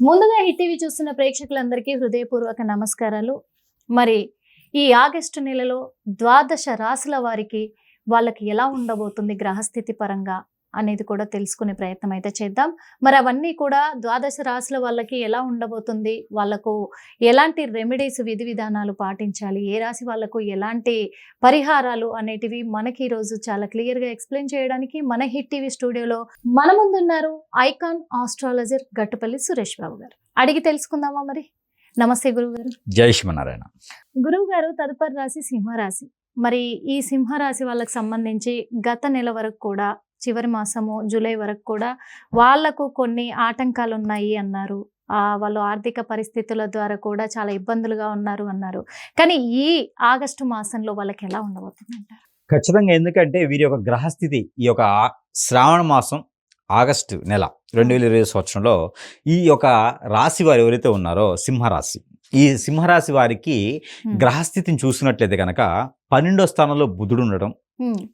ముందుగా hit TV చూస్తున్న ప్రేక్షకులందరికీ హృదయపూర్వక నమస్కారాలు. మరి ఈ ఆగస్టు నెలలో ద్వాదశ రాశుల వారికి వాళ్ళకి ఎలా ఉండబోతుంది గ్రహస్థితి పరంగా అనేది కూడా తెలుసుకునే ప్రయత్నం అయితే చేద్దాం. మరి అవన్నీ కూడా ద్వాదశ రాశుల వాళ్ళకి ఎలా ఉండబోతుంది, వాళ్ళకు ఎలాంటి రెమెడీస్ విధి విధానాలు పాటించాలి, ఏ రాశి వాళ్ళకు ఎలాంటి పరిహారాలు అనేటివి మనకి ఈరోజు చాలా క్లియర్గా ఎక్స్ప్లెయిన్ చేయడానికి మన హిట్ టీవీ స్టూడియోలో మన ముందున్నారు ఐకాన్ ఆస్ట్రాలజర్ గట్టుపల్లి సురేష్ బాబు గారు. అడిగి తెలుసుకుందామా మరి? నమస్తే గురువు గారు. జై శ్రీమన్నారాయణ. గురువు గారు, తదుపరి రాశి సింహరాశి. మరి ఈ సింహరాశి వాళ్ళకి సంబంధించి గత నెల వరకు కూడా, చివరి మాసము జూలై వరకు కూడా వాళ్లకు కొన్ని ఆటంకాలు ఉన్నాయి అన్నారు. వాళ్ళు ఆర్థిక పరిస్థితుల ద్వారా కూడా చాలా ఇబ్బందులుగా ఉన్నారు అన్నారు. కానీ ఈ ఆగస్టు మాసంలో వాళ్ళకి ఎలా ఉండబోతుంది అంటారు? ఖచ్చితంగా. ఎందుకంటే వీరి యొక్క గ్రహస్థితి ఈ యొక్క శ్రావణ మాసం ఆగస్టు నెల 2020 సంవత్సరంలో ఈ యొక్క రాశి వారు ఎవరైతే ఉన్నారో సింహరాశి, ఈ సింహరాశి వారికి గ్రహస్థితిని చూసినట్లయితే కనుక 12వ స్థానంలో బుధుడు ఉండడం,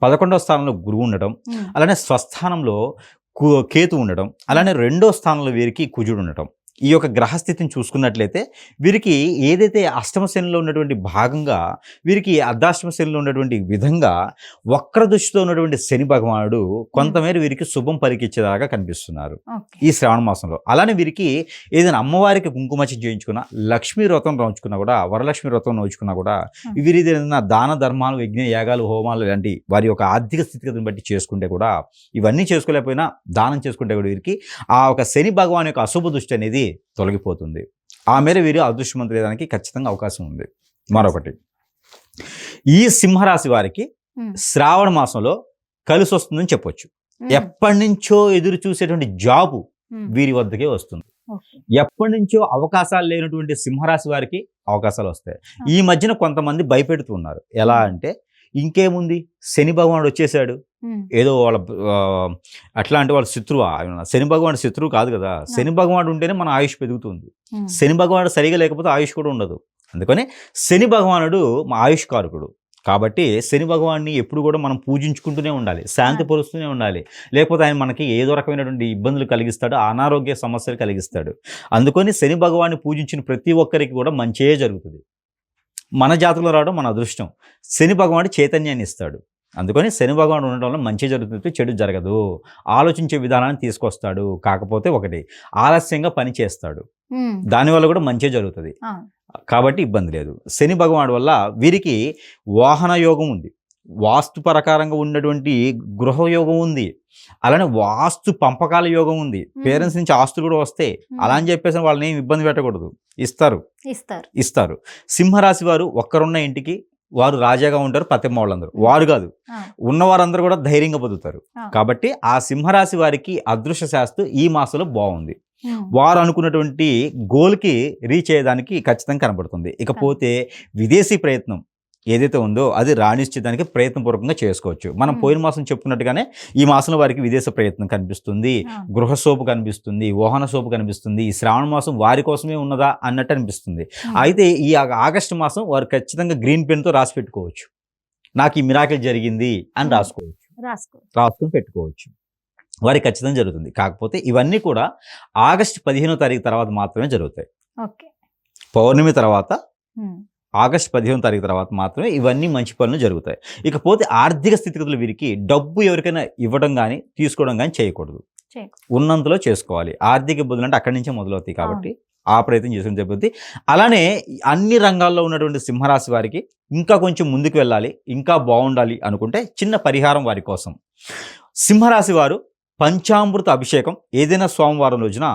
11వ స్థానంలో గురువు ఉండడం, అలానే స్వస్థానంలో కేతు ఉండడం, అలానే 2వ స్థానంలో వీరికి కుజుడు ఉండటం. ఈ యొక్క గ్రహస్థితిని చూసుకున్నట్లయితే వీరికి ఏదైతే అష్టమ శనిలో ఉన్నటువంటి భాగంగా వీరికి అర్ధాష్టమ శనిలో ఉన్నటువంటి విధంగా వక్ర దృష్టితో ఉన్నటువంటి శని భగవానుడు కొంతమేర వీరికి శుభం పలికిచ్చేలాగా కనిపిస్తున్నారు ఈ శ్రావణ మాసంలో. అలానే వీరికి ఏదైనా అమ్మవారికి కుంకుమచి చేయించుకున్నా, లక్ష్మీ వ్రతం నోచుకున్నా కూడా, వరలక్ష్మి వ్రతం నోచుకున్నా కూడా, వీరి ఏదైనా దాన ధర్మాలు, యజ్ఞ యాగాలు, హోమాలు ఇలాంటి వారి యొక్క ఆర్థిక స్థితిగతిని బట్టి చేసుకుంటే కూడా, ఇవన్నీ చేసుకోలేకపోయినా దానం చేసుకుంటే కూడా వీరికి ఆ ఒక శని భగవాన్ యొక్క అశుభ దృష్టి అనేది తొలగిపోతుంది. ఆ మేర వీరు అదృష్టవంతులేదానికి ఖచ్చితంగా అవకాశం ఉంది. మరొకటి, ఈ సింహరాశి వారికి శ్రావణ మాసంలో కలిసి వస్తుందని చెప్పొచ్చు. ఎప్పటి నుంచో ఎదురు చూసేటువంటి జాబు వీరి వద్దకే వస్తుంది. ఎప్పటి నుంచో అవకాశాలు లేనటువంటి సింహరాశి వారికి అవకాశాలు వస్తాయి. ఈ మధ్యన కొంతమంది భయపెడుతూ ఉన్నారు. ఎలా అంటే, ఇంకేముంది, శని భగవానుడు వచ్చేసాడు, ఏదో వాళ్ళ అట్లాంటి వాళ్ళ శత్రువా? శని భగవానుడు శత్రువు కాదు కదా. శని భగవానుడు ఉంటేనే మన ఆయుష్ పెరుగుతుంది. శని భగవానుడు సరిగా లేకపోతే ఆయుష్ కూడా ఉండదు. అందుకని శని భగవానుడు మా ఆయుష్ కారకుడు. కాబట్టి శని భగవాన్ని ఎప్పుడు కూడా మనం పూజించుకుంటూనే ఉండాలి, శాంతి పరుస్తూనే ఉండాలి. లేకపోతే ఆయన మనకి ఏదో రకమైనటువంటి ఇబ్బందులు కలిగిస్తాడు, అనారోగ్య సమస్యలు కలిగిస్తాడు. అందుకని శని భగవాన్ని పూజించిన ప్రతి ఒక్కరికి కూడా మంచే జరుగుతుంది. మన జాతకంలో రావడం మన అదృష్టం. శని భగవానుడు చైతన్యాన్ని ఇస్తాడు. అందుకని శని భగవానుడు ఉండడం వల్ల మంచి జరుగుతుంది, చెడు జరగదు. ఆలోచించే విధానాన్ని తీసుకొస్తాడు. కాకపోతే ఒకటి, ఆలస్యంగా పని చేస్తాడు, దానివల్ల కూడా మంచి జరుగుతుంది. కాబట్టి ఇబ్బంది లేదు. శని భగవానుడు వల్ల వీరికి వాహన యోగం ఉంది, వాస్తు ప్రకారంగా ఉన్నటువంటి గృహయోగం ఉంది, అలానే వాస్తు పంపకాల యోగం ఉంది. పేరెంట్స్ నుంచి ఆస్తులు కూడా వస్తాయి. అలా అని చెప్పేసి వాళ్ళని ఏమి ఇబ్బంది పెట్టకూడదు, ఇస్తారు. సింహరాశి వారు ఒక్కరున్న ఇంటికి వారు రాజాగా ఉంటారు. ప్రతిమ వాళ్ళందరూ వారు కాదు, ఉన్నవారందరూ కూడా ధైర్యంగా బతుకుతారు. కాబట్టి ఆ సింహరాశి వారికి అదృష్ట శాస్త్రం ఈ మాసంలో బాగుంది. వారు అనుకున్నటువంటి గోల్కి రీచ్ అయ్యేదానికి ఖచ్చితంగా కనబడుతుంది. ఇకపోతే విదేశీ ప్రయత్నం ఏదైతే ఉందో అది రాణించడానికి ప్రయత్నపూర్వకంగా చేసుకోవచ్చు. మనం పోయిన మాసం చెప్పుకున్నట్టుగానే ఈ మాసంలో వారికి విదేశ ప్రయత్నం కనిపిస్తుంది, గృహ సోపు కనిపిస్తుంది, వాహన సోపు కనిపిస్తుంది. ఈ శ్రావణ మాసం వారి కోసమే ఉన్నదా అన్నట్టు అనిపిస్తుంది. అయితే ఈ ఆగస్టు మాసం వారు ఖచ్చితంగా గ్రీన్ పెన్తో రాసి పెట్టుకోవచ్చు. నాకు ఈ మిరాకిల్ జరిగింది అని రాసుకొని పెట్టుకోవచ్చు. వారికి ఖచ్చితంగా జరుగుతుంది. కాకపోతే ఇవన్నీ కూడా ఆగస్టు 15వ తారీఖు తర్వాత మాత్రమే జరుగుతాయి. పౌర్ణమి తర్వాత, ఆగస్టు 15వ తారీఖు తర్వాత మాత్రమే ఇవన్నీ మంచి పనులు జరుగుతాయి. ఇకపోతే ఆర్థిక స్థితిగతులు వీరికి డబ్బు ఎవరికైనా ఇవ్వడం కానీ తీసుకోవడం కానీ చేయకూడదు, ఉన్నంతలో చేసుకోవాలి. ఆర్థిక ఇబ్బందులు అంటే అక్కడి నుంచే మొదలవుతాయి. కాబట్టి ఆ ప్రయత్నం చేసుకుని చెబుతుంది. అలానే అన్ని రంగాల్లో ఉన్నటువంటి సింహరాశి వారికి ఇంకా కొంచెం ముందుకు వెళ్ళాలి, ఇంకా బాగుండాలి అనుకుంటే చిన్న పరిహారం వారి కోసం. సింహరాశి వారు పంచామృత అభిషేకం ఏదైనా సోమవారం రోజున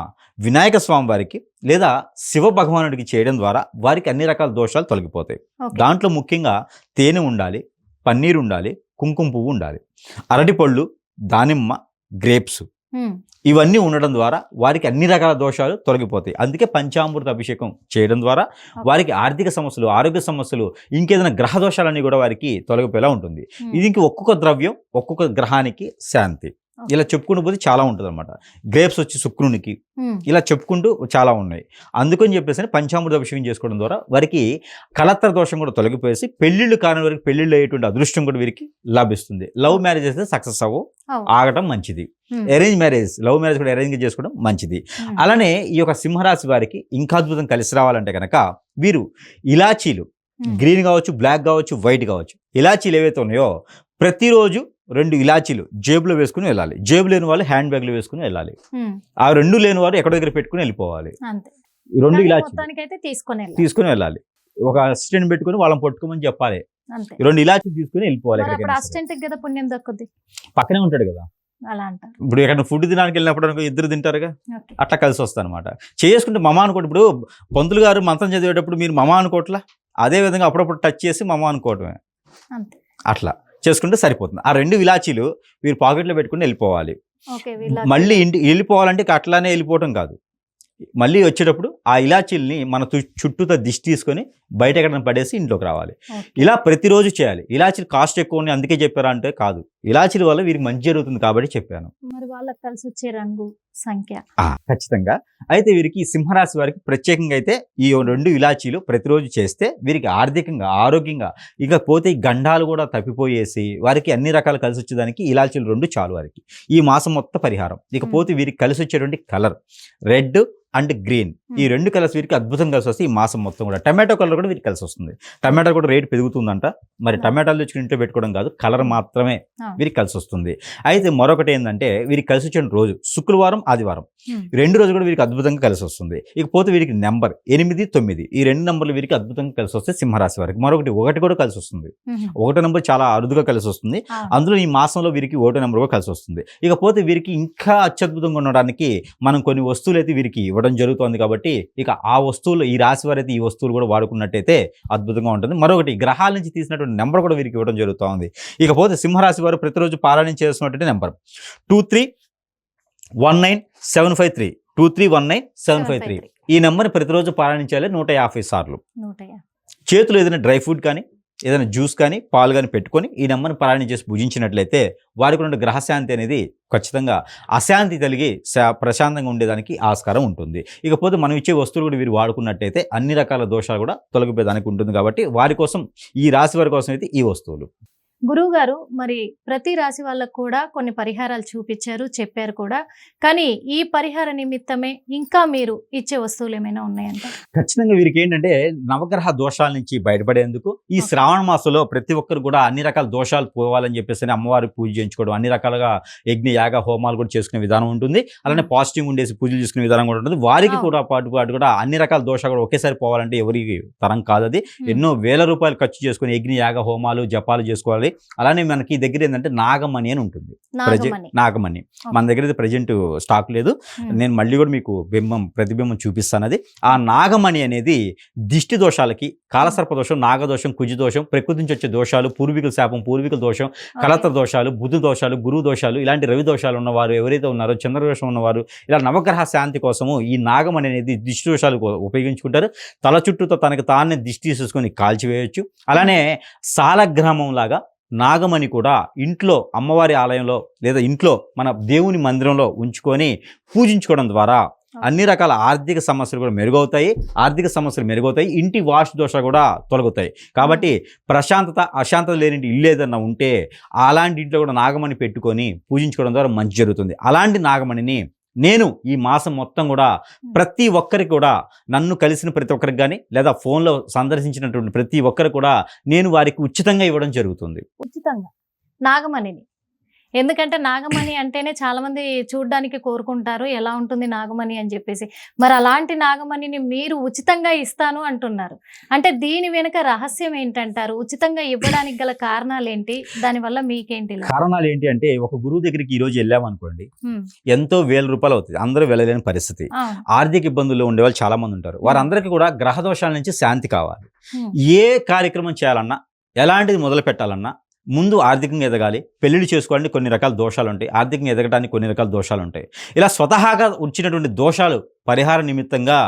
వినాయక స్వామి వారికి లేదా శివ భగవానుడికి చేయడం ద్వారా వారికి అన్ని రకాల దోషాలు తొలగిపోతాయి. దాంట్లో ముఖ్యంగా తేనె ఉండాలి, పన్నీరు ఉండాలి, కుంకుమ పువ్వు ఉండాలి, అరటిపళ్ళు, దానిమ్మ, గ్రేప్స్ ఇవన్నీ ఉండడం ద్వారా వారికి అన్ని రకాల దోషాలు తొలగిపోతాయి. అందుకే పంచామృత అభిషేకం చేయడం ద్వారా వారికి ఆర్థిక సమస్యలు, ఆరోగ్య సమస్యలు, ఇంకేదైనా గ్రహ దోషాలన్నీ కూడా వారికి తొలగిపోయేలా ఉంటుంది. ఇది ఒక్కొక్క ద్రవ్యం ఒక్కొక్క గ్రహానికి శాంతి. ఇలా చెప్పుకుంటూ పోతే చాలా ఉంటుంది అనమాట. గ్రేప్స్ వచ్చి శుక్రునికి, ఇలా చెప్పుకుంటూ చాలా ఉన్నాయి. అందుకని చెప్పేసి పంచామృత అభిషేకం చేసుకోవడం ద్వారా వారికి కలత్ర దోషం కూడా తొలగిపోయేసి పెళ్లిళ్ళు కాని వారికి పెళ్లిళ్ళు అయ్యేటువంటి అదృష్టం కూడా వీరికి లభిస్తుంది. లవ్ మ్యారేజ్ అయితే సక్సెస్ ఆగటం మంచిది. అరేంజ్ మ్యారేజ్, లవ్ మ్యారేజ్ కూడా అరేంజ్ చేసుకోవడం మంచిది. అలానే ఈ యొక్క సింహరాశి వారికి ఇంకా అద్భుతం కలిసి రావాలంటే కనుక వీరు ఇలాచీలు, గ్రీన్ కావచ్చు, బ్లాక్ కావచ్చు, వైట్ కావచ్చు, ఇలాచీలు ఏవైతే ఉన్నాయో ప్రతిరోజు 2 ఇలాచీలు జేబులో వేసుకుని వెళ్ళాలి. జేబు లేని వాళ్ళు హ్యాండ్ బ్యాగ్లో వేసుకుని వెళ్ళాలి. ఆ 2 లేని వారు ఎక్కడి దగ్గర పెట్టుకుని వెళ్ళిపోవాలి. ఈ 2 ఇలాచీలు తీసుకుని వెళ్ళాలి. ఒక అసిస్టెంట్ పెట్టుకుని వాళ్ళని పట్టుకోమని చెప్పాలి. 2 ఇలాచీలు తీసుకుని వెళ్ళిపోవాలి. పక్కనే ఉంటాడు కదా. ఇప్పుడు ఎక్కడ ఫుడ్ తినడానికి వెళ్ళినప్పుడు ఇద్దరు తింటారుగా, అట్లా కలిసి వస్తుంది అనమాట. చేసుకుంటే మమ అనుకోండి. ఇప్పుడు పంతులు గారు మంత్రం చదివేటప్పుడు మీరు మమ అనుకోవట్లా, అదే విధంగా అప్పుడప్పుడు టచ్ చేసి మమ అనుకోవటమే. అట్లా చేసుకుంటే సరిపోతుంది. ఆ 2 ఇలాచీలు మీరు పాకెట్లో పెట్టుకుని వెళ్ళిపోవాలి. మళ్ళీ ఇంటికి వెళ్ళిపోవాలంటే అట్లానే వెళ్ళిపోవటం కాదు. మళ్ళీ వచ్చేటప్పుడు ఆ ఇలాచీల్ని మన చుట్టూతో దిష్టి తీసుకొని బయట ఎక్కడ పడేసి ఇంట్లోకి రావాలి. ఇలా ప్రతిరోజు చేయాలి. ఇలాచీలు కాస్ట్ ఎక్కువ ఉన్నాయి అందుకే చెప్పారా అంటే కాదు, ఇలాచీల వల్ల వీరికి మంచి జరుగుతుంది కాబట్టి చెప్పాను. మరి వాళ్ళకి కలిసి వచ్చే రంగు సంఖ్య ఖచ్చితంగా. అయితే వీరికి సింహరాశి వారికి ప్రత్యేకంగా అయితే ఈ 2 ఇలాచీలు ప్రతిరోజు చేస్తే వీరికి ఆర్థికంగా, ఆరోగ్యంగా, ఇకపోతే ఈ గండాలు కూడా తప్పిపోయేసి వారికి అన్ని రకాలు కలిసి వచ్చేదానికి ఇలాచీలు 2 చాలు వారికి ఈ మాసం మొత్తం పరిహారం. ఇకపోతే వీరికి కలిసి వచ్చేటువంటి కలర్ రెడ్ అండ్ గ్రీన్, ఈ 2 కలర్స్ వీరికి అద్భుతంగా కలిసి వస్తే ఈ మాసం మొత్తం కూడా. టమాటో కలర్ కూడా వీరికి కలిసి వస్తుంది. టమాటో కూడా రేటు పెరుగుతుందంట. మరి టమాటాలు తెచ్చుకుని ఇంట్లో పెట్టుకోవడం కాదు, కలర్ మాత్రమే వీరికి కలిసి వస్తుంది. అయితే మరొకటి ఏంటంటే వీరికి కలిసి వచ్చిన రోజు శుక్రవారం, ఆదివారం 2 రోజులు కూడా వీరికి అద్భుతంగా కలిసి వస్తుంది. ఇకపోతే వీరికి నెంబర్ 8, 9 ఈ 2 నెంబర్లు వీరికి అద్భుతంగా కలిసి వస్తే సింహరాశి వారికి. మరొకటి 1 కూడా కలిసి వస్తుంది. 1 నెంబర్ చాలా అరుదుగా కలిసి వస్తుంది. అందులో ఈ మాసంలో వీరికి 1 నెంబర్ కూడా కలిసి వస్తుంది. ఇకపోతే వీరికి ఇంకా అత్యద్భుతంగా ఉండడానికి మనం కొన్ని వస్తువులు అయితే వీరికి ఇవ్వడం జరుగుతుంది. కాబట్టి ఇక ఆ వస్తువులు, ఈ రాశి వారు అయితే ఈ వస్తువులు కూడా వాడుకున్నట్టయితే అద్భుతంగా ఉంటుంది. మరొకటి గ్రహాల నుంచి తీసినటువంటి నెంబర్ కూడా వీరికి ఇవ్వడం జరుగుతుంది. ఇకపోతే సింహరాశి వారు ప్రతిరోజు పారాయణ చేస్తున్నటువంటి నెంబర్ 231975 231975. ఈ నెంబర్ని ప్రతిరోజు పారాయణించాలి 150 సార్లు. చేతులు ఏదైనా డ్రై ఫ్రూట్ కానీ, ఏదైనా జ్యూస్ కానీ, పాలు కానీ పెట్టుకొని ఈ నెంబర్ని పారాయణ చేసి పూజించినట్లయితే వారికి ఉన్న గ్రహశాంతి అనేది ఖచ్చితంగా అశాంతి కలిగి ప్రశాంతంగా ఉండేదానికి ఆస్కారం ఉంటుంది. ఇకపోతే మనం ఇచ్చే వస్తువులు కూడా వీరు వాడుకున్నట్టయితే అన్ని రకాల దోషాలు కూడా తొలగిపోయేదానికి ఉంటుంది. కాబట్టి వారి కోసం, ఈ రాశి వారి కోసం అయితే ఈ వస్తువులు. గురువు గారు, మరి ప్రతి రాశి వాళ్ళకు కూడా కొన్ని పరిహారాలు చూపించారు, చెప్పారు కూడా. కానీ ఈ పరిహార నిమిత్తమే ఇంకా మీరు ఇచ్చే వస్తువులు ఏమైనా ఉన్నాయంటే? ఖచ్చితంగా వీరికి ఏంటంటే నవగ్రహ దోషాల నుంచి బయటపడేందుకు ఈ శ్రావణ మాసంలో ప్రతి ఒక్కరు కూడా అన్ని రకాల దోషాలు పోవాలని చెప్పేసి అమ్మవారికి పూజ చేయించుకోవడం, అన్ని రకాలుగా యజ్ఞ యాగ హోమాలు కూడా చేసుకునే విధానం ఉంటుంది. అలానే పాజిటివ్ ఉండేసి పూజలు చేసుకునే విధానం కూడా ఉంటుంది. వారికి కూడా పాటు కూడా అన్ని రకాల దోషాలు కూడా ఒకేసారి పోవాలంటే ఎవరికి తరం కాదు. అది ఎన్నో వేల రూపాయలు ఖర్చు చేసుకుని యజ్ఞ యాగ హోమాలు జపాలు చేసుకోవాలి. అలానే మనకి దగ్గర ఏంటంటే నాగమణి అని ఉంటుంది. నాగమణి మన దగ్గర అయితే ప్రజెంట్ స్టాక్ లేదు. నేను మళ్ళీ కూడా మీకు ప్రతిబింబం చూపిస్తాను. అది ఆ నాగమణి అనేది దిష్టి దోషాలకి, కాలసర్ప దోషం, నాగదోషం, కుజి దోషం, ప్రకృతి నుంచి వచ్చే దోషాలు, పూర్వీకుల శాపం, పూర్వీకుల దోషం, కలత్ర దోషాలు, బుద్ధి దోషాలు, గురువు దోషాలు, ఇలాంటి రవి దోషాలు ఉన్నవారు ఎవరైతే ఉన్నారో, చంద్రదోషం ఉన్నవారు, ఇలా నవగ్రహ శాంతి కోసము ఈ నాగమణి అనేది దిష్టి దోషాలు ఉపయోగించుకుంటారు. తల చుట్టూతో తనకు తానే దిష్టి తీసుకొని కాల్చివేయచ్చు. అలానే సాలగ్రామం లాగా నాగమణి కూడా ఇంట్లో అమ్మవారి ఆలయంలో లేదా ఇంట్లో మన దేవుని మందిరంలో ఉంచుకొని పూజించుకోవడం ద్వారా అన్ని రకాల ఆర్థిక సమస్యలు కూడా మెరుగవుతాయి. ఆర్థిక సమస్యలు మెరుగవుతాయి. ఇంటి వాస్తు దోష కూడా తొలగుతాయి. కాబట్టి ప్రశాంతత, అశాంతత లేని ఇల్లు ఏదన్నా ఉంటే అలాంటి ఇంట్లో కూడా నాగమణి పెట్టుకొని పూజించుకోవడం ద్వారా మంచి జరుగుతుంది. అలాంటి నాగమణిని నేను ఈ మాసం మొత్తం కూడా ప్రతి ఒక్కరికి కూడా, నన్ను కలిసిన ప్రతి ఒక్కరికి కానీ లేదా ఫోన్లో సందర్శించినటువంటి ప్రతి ఒక్కరికి కూడా నేను వారికి ఉచితంగా ఇవ్వడం జరుగుతుంది. ఉచితంగా నాగమణిని. ఎందుకంటే నాగమణి అంటేనే చాలా మంది చూడడానికి కోరుకుంటారు, ఎలా ఉంటుంది నాగమణి అని చెప్పేసి. మరి అలాంటి నాగమణిని మీరు ఉచితంగా ఇస్తాను అంటున్నారు. అంటే దీని వెనుక రహస్యం ఏంటంటారు? ఉచితంగా ఇవ్వడానికి గల కారణాలు ఏంటి? దానివల్ల మీకేంటి కారణాలు ఏంటి అంటే, ఒక గురువు దగ్గరికి ఈ రోజు వెళ్ళామనుకోండి, ఎంతో వేల రూపాయలు అవుతుంది. అందరూ వెళ్ళలేని పరిస్థితి. ఆర్థిక ఇబ్బందుల్లో ఉండే వాళ్ళు చాలా మంది ఉంటారు. వారందరికీ కూడా గ్రహ దోషాల నుంచి శాంతి కావాలి. ఏ కార్యక్రమం చేయాలన్నా, ఎలాంటిది మొదలు పెట్టాలన్నా ముందు ఆర్థికంగా ఎదగాలి. పెళ్లిళ్ళు చేసుకోవాలంటే కొన్ని రకాల దోషాలు ఉంటాయి. ఆర్థికంగా ఎదగడానికి కొన్ని రకాల దోషాలు ఉంటాయి. ఇలా స్వతహాగా వచ్చినటువంటి దోషాలు పరిహార నిమిత్తంగా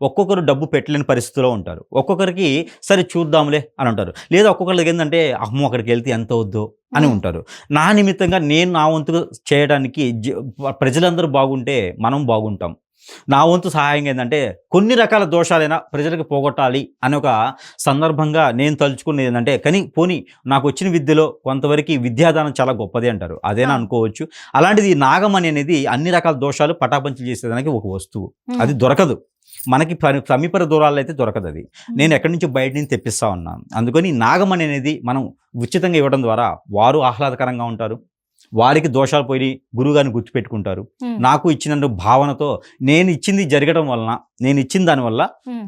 ఒక్కొక్కరు డబ్బు పెట్టలేని పరిస్థితిలో ఉంటారు. ఒక్కొక్కరికి సరే చూద్దాంలే అని అంటారు. లేదా ఒక్కొక్కరికి ఏంటంటే అమ్మో అక్కడికి వెళ్తే ఎంత వద్దో అని ఉంటారు. నా నిమిత్తంగా నేను నా వంతుగా చేయడానికి ప్రజలందరూ బాగుంటే మనం బాగుంటాం. నా వంతు సహాయం ఏంటంటే కొన్ని రకాల దోషాలైనా ప్రజలకు పోగొట్టాలి అనే ఒక సందర్భంగా నేను తలుచుకునేది ఏంటంటే పోనీ నాకు వచ్చిన విద్యలో కొంతవరకు విద్యాదానం చాలా గొప్పది అంటారు, అదేనా అనుకోవచ్చు. అలాంటిది నాగమణి అనేది అన్ని రకాల దోషాలు పటాపంచలు చేసేదానికి ఒక వస్తువు, అది దొరకదు మనకి సమీప దూరాల్లో అయితే దొరకదు. అది నేను ఎక్కడి నుంచి బయట నుంచి తెప్పిస్తా ఉన్నాను. అందుకని నాగమణి అనేది మనం ఉచితంగా ఇవ్వడం ద్వారా వారు ఆహ్లాదకరంగా ఉంటారు, వారికి దోషాలు పోయి గురువుగారిని గుర్తుపెట్టుకుంటారు. నాకు ఇచ్చిన భావనతో నేను ఇచ్చింది జరగడం వలన, నేను ఇచ్చిన దానివల్ల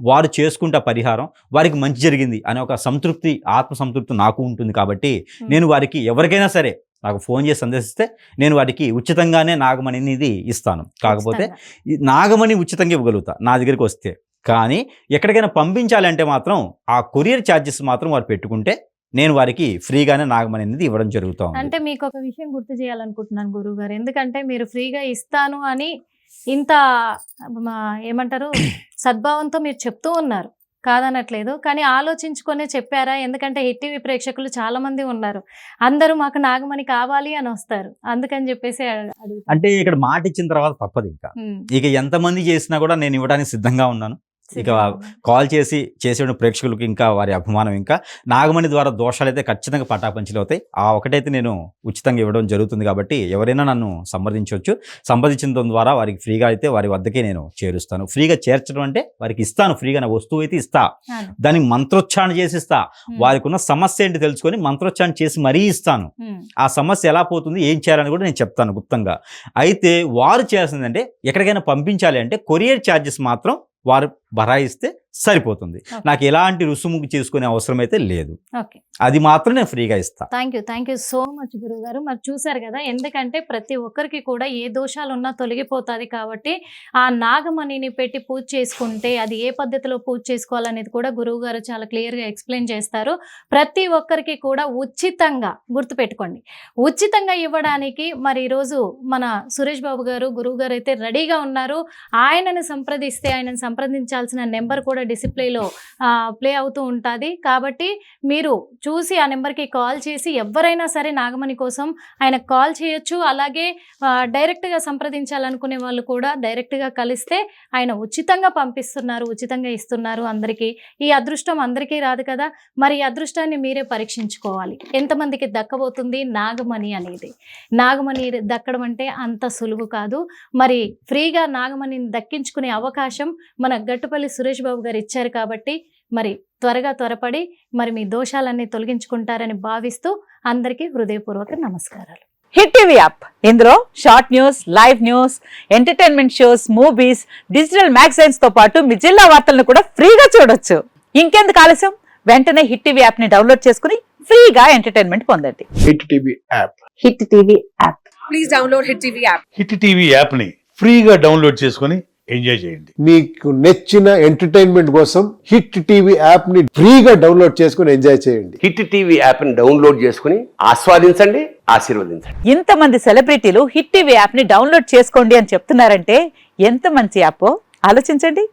వారు చేసుకుంటే పరిహారం వారికి మంచి జరిగింది అనే ఒక సంతృప్తి, ఆత్మ సంతృప్తి నాకు ఉంటుంది. కాబట్టి నేను వారికి ఎవరికైనా సరే నాకు ఫోన్ చేసి సందేశిస్తే నేను వాటికి ఉచితంగానే నాగమణి అనేది ఇస్తాను. కాకపోతే ఈ నాగమణి ఉచితంగా ఇవ్వగలుగుతా నా దగ్గరికి వస్తే. కానీ ఎక్కడికైనా పంపించాలంటే మాత్రం ఆ కొరియర్ ఛార్జెస్ మాత్రం వారు పెట్టుకుంటే నేను వారికి ఫ్రీగానే నాగమణి అనేది ఇవ్వడం జరుగుతుంది. అంటే మీకు ఒక విషయం గుర్తు చేయాలనుకుంటున్నాను గురువు గారు, ఎందుకంటే మీరు ఫ్రీగా ఇస్తాను అని ఇంత ఏమంటారు సద్భావంతో మీరు చెప్తూ ఉన్నారు, కాదనట్లేదు. కానీ ఆలోచించుకొనే చెప్పారా? ఎందుకంటే హిట్ టీవీ ప్రేక్షకులు చాలా మంది ఉన్నారు, అందరూ మాకు నాగమణి కావాలి అని వస్తారు, అందుకని చెప్పేసి అంటే ఇక్కడ మాట ఇచ్చిన తర్వాత తప్పదు. ఇక ఎంతమంది చేసినా కూడా నేను ఇవ్వడానికి సిద్ధంగా ఉన్నాను. ఇక కాల్ చేసే ప్రేక్షకులకి ఇంకా వారి అభిమానం, ఇంకా నాగమణి ద్వారా దోషాలు అయితే ఖచ్చితంగా పటాపంచలు అవుతాయి. ఆ ఒకటైతే నేను ఉచితంగా ఇవ్వడం జరుగుతుంది. కాబట్టి ఎవరైనా నన్ను సంప్రదించవచ్చు. సంప్రదించడం ద్వారా వారికి ఫ్రీగా అయితే వారి వద్దకే నేను చేరుస్తాను. ఫ్రీగా చేర్చడం అంటే వారికి ఇస్తాను, ఫ్రీగా నా వస్తువు అయితే ఇస్తా, దానికి మంత్రోచ్చారణ చేసి ఇస్తా. వారికి ఉన్న సమస్య ఏంటి తెలుసుకొని మంత్రోచ్చారణ చేసి మరీ ఇస్తాను. ఆ సమస్య ఎలా పోతుంది, ఏం చేయాలని కూడా నేను చెప్తాను గుప్తంగా. అయితే వారు చేయాల్సిందంటే ఎక్కడికైనా పంపించాలి అంటే కొరియర్ ఛార్జెస్ మాత్రం వారు భరాయిస్తే సరిపోతుంది. నాకు ఎలాంటి రుసుము చేసుకునే అవసరం అయితే లేదు, అది మాత్రం నేను ఫ్రీగా ఇస్తా. థ్యాంక్ యూ సో మచ్ గురువు గారు. మరి చూసారు కదా, ఎందుకంటే ప్రతి ఒక్కరికి కూడా ఏ దోషాలు ఉన్నా తొలగిపోతుంది. కాబట్టి ఆ నాగమణిని పెట్టి పూజ చేసుకుంటే అది ఏ పద్ధతిలో పూజ చేసుకోవాలనేది కూడా గురువు గారు చాలా క్లియర్గా ఎక్స్ప్లెయిన్ చేస్తారు. ప్రతి ఒక్కరికి కూడా ఉచితంగా, గుర్తుపెట్టుకోండి, ఉచితంగా ఇవ్వడానికి మరి ఈరోజు మన సురేష్ బాబు గారు గురువు గారు అయితే రెడీగా ఉన్నారు. ఆయనను సంప్రదించాల్సిన నెంబర్ కూడా డిస్ప్లేలో ప్లే అవుతూ ఉంటుంది. కాబట్టి మీరు చూసి ఆ నెంబర్కి కాల్ చేసి ఎవరైనా సరే నాగమణి కోసం ఆయన కాల్ చేయొచ్చు. అలాగే డైరెక్ట్గా సంప్రదించాలనుకునే వాళ్ళు కూడా డైరెక్ట్గా కలిస్తే ఆయన ఉచితంగా పంపిస్తున్నారు, ఉచితంగా ఇస్తున్నారు అందరికీ. ఈ అదృష్టం అందరికీ రాదు కదా, మరి ఈ అదృష్టాన్ని మీరే పరీక్షించుకోవాలి. ఎంతమందికి దక్కబోతుంది నాగమణి అనేది. నాగమణి దక్కడం అంటే అంత సులువు కాదు. మరి ఫ్రీగా నాగమణిని దక్కించుకునే అవకాశం మన గట్టుపల్లి సురేష్ బాబు గారు ఇచ్చారు. కాబట్టి మరి త్వరపడి మరి మీ దోషాలన్నీ తొలగించుకుంటారని భావిస్తూ అందరికీ హృదయపూర్వక నమస్కారాలు. హిట్ టీవీ యాప్, ఇందులో short news, live news, entertainment shows, movies, digital magazines తో పాటు మీ జిల్లా వార్తలను కూడా ఫ్రీగా చూడొచ్చు. ఇంకెందుకు ఆలస్యం, వెంటనే హిట్ టీవీ యాప్ ని డౌన్లోడ్ చేసుకుని ఫ్రీగా ఎంటర్టైన్మెంట్ పొందండి. Hit TV app, hit TV app, please download hit TV app. Hit TV app ని ఫ్రీగా డౌన్లోడ్ చేసుకుని ఎంజాయ్ చేయండి. మీకు నచ్చిన ఎంటర్టైన్మెంట్ కోసం హిట్ టీవీ యాప్ ని ఫ్రీగా డౌన్లోడ్ చేసుకుని ఎంజాయ్ చేయండి. హిట్ టీవీ యాప్ ని డౌన్లోడ్ చేసుకుని ఆస్వాదించండి, ఆశీర్వదించండి. ఇంతమంది సెలబ్రిటీలు హిట్ టీవీ యాప్ ని డౌన్లోడ్ చేసుకోండి అని చెప్తున్నారంటే ఎంత మంచి యాప్ ఆలోచించండి.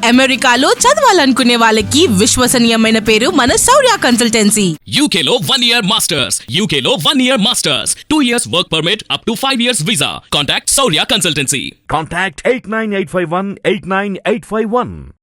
అమెరికాలో చదవాలనుకునే వాళ్ళకి విశ్వసనీయమైన పేరు మన శౌర్య కన్సల్టెన్సీ. UK లో 1 year masters. 2 years work permit up to 5 years visa. Contact Saurya Consultancy. Contact 89851 89851.